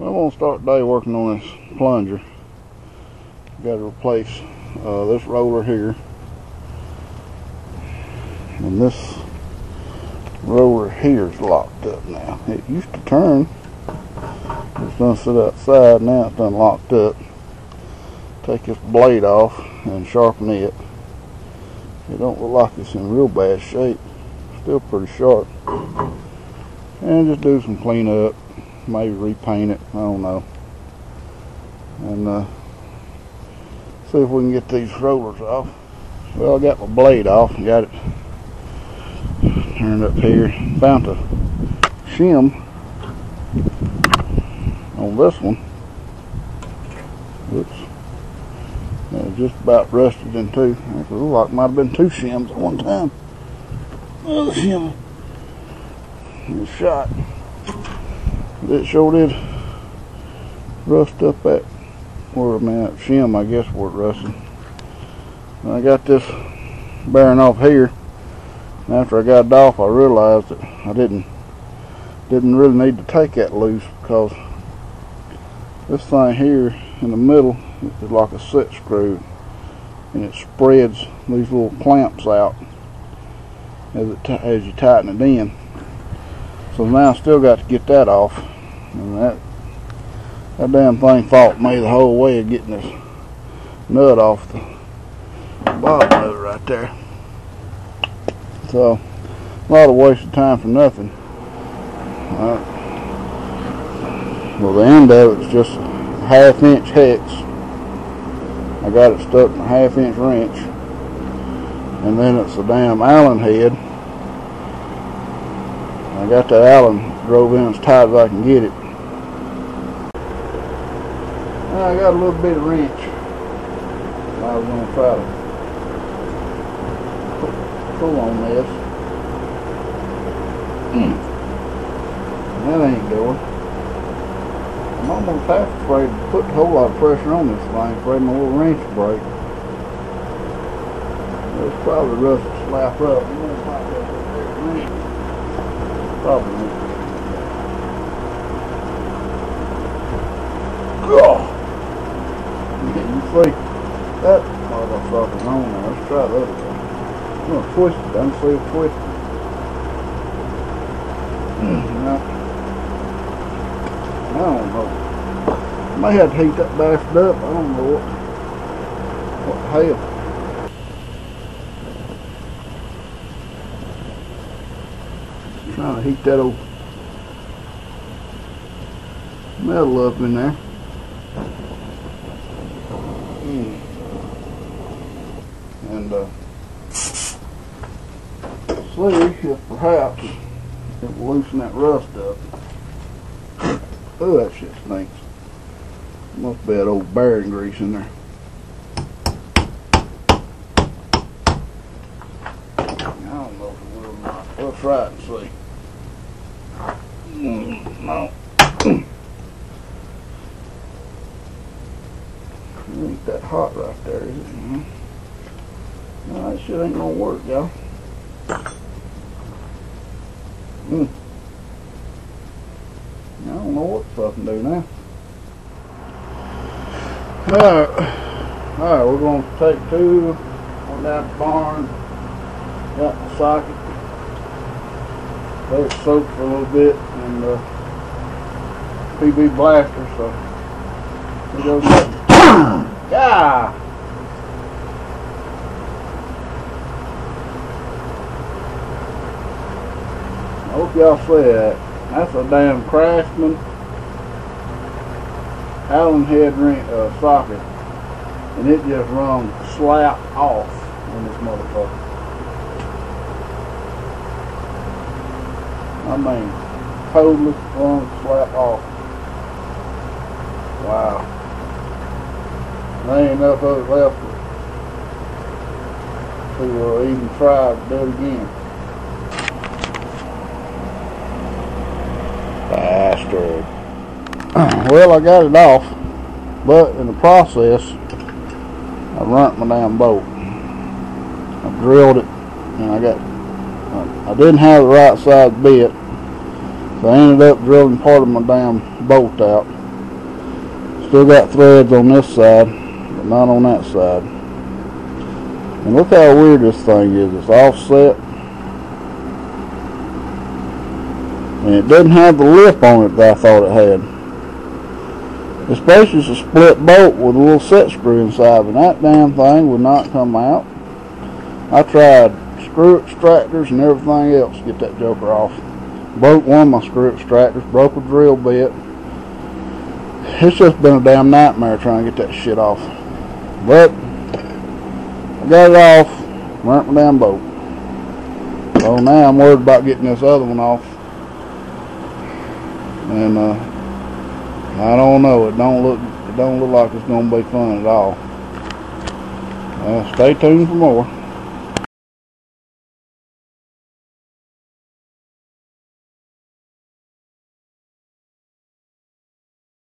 I'm going to start today working on this plunger. Got to replace this roller here, and this roller here is locked up now. It used to turn. It's done sit outside, now it's done locked up. Take this blade off and sharpen it. It don't look like it's in real bad shape. Still pretty sharp. And just do some cleanup. Maybe repaint it, I don't know. And see if we can get these rollers off. Well, I got my blade off, got it turned up here. Found a shim on this one. Oops. Just about rusted in two. It looked like might have been two shims at one time. Another shim is shot. It sure did rust up at where that shim, I guess, where it rusted. And I got this bearing off here. And after I got it off, I realized that I didn't really need to take that loose, because this thing here in the middle is like a set screw, and it spreads these little clamps out as you tighten it in. So now I still got to get that off, and that damn thing fought me the whole way of getting this nut off the bottom of it right there. So a lot of wasted time for nothing. Well, the end of it's just a 1/2 inch hex. I got it stuck in a 1/2 inch wrench, and then it's a damn Allen head. I got the Allen drove in as tight as I can get it. I got a little bit of wrench. I was going to try to pull on this. That ain't going. I'm almost half afraid to put a whole lot of pressure on this thing, afraid my little wrench will break. It's probably rough to slap up. Probably not. Oh! You see, that motherfucker's on there. Let's try the other one. I'm going to twist it. I don't see it twisted. No. I don't know. I may have to heat that bastard up. I don't know what the hell. Trying to heat that old metal up in there. And see if perhaps it will loosen that rust up. Oh, that shit stinks. Must be that old bearing grease in there. I don't know if it will or not. We'll try it and see. No. It ain't that hot right there, is it? No, that shit ain't gonna work, y'all. I don't know what to fucking do now. Alright, we're going to take two on down the barn. Got the socket. Let it soak for a little bit, and PB blaster, so we go get it. Yeah! I hope y'all see that. That's a damn Craftsman Allen head socket, and it just run slap off on this motherfucker. I mean, totally run slap off. Wow. There ain't enough of it left to even try to do it again. Bastard. Well, I got it off, but in the process, I burnt my damn bolt. I drilled it, and I didn't have the right size bit, so I ended up drilling part of my damn bolt out. Still got threads on this side, but not on that side. And look how weird this thing is. It's offset. And it doesn't have the lip on it that I thought it had. It's basically a split bolt with a little set screw inside, but that damn thing would not come out. I tried screw extractors and everything else to get that joker off. Broke one of my screw extractors, broke a drill bit. It's just been a damn nightmare trying to get that shit off. But I got it off, burnt my damn boat. So now I'm worried about getting this other one off. And I don't know. It don't look like it's gonna be fun at all. Stay tuned for more.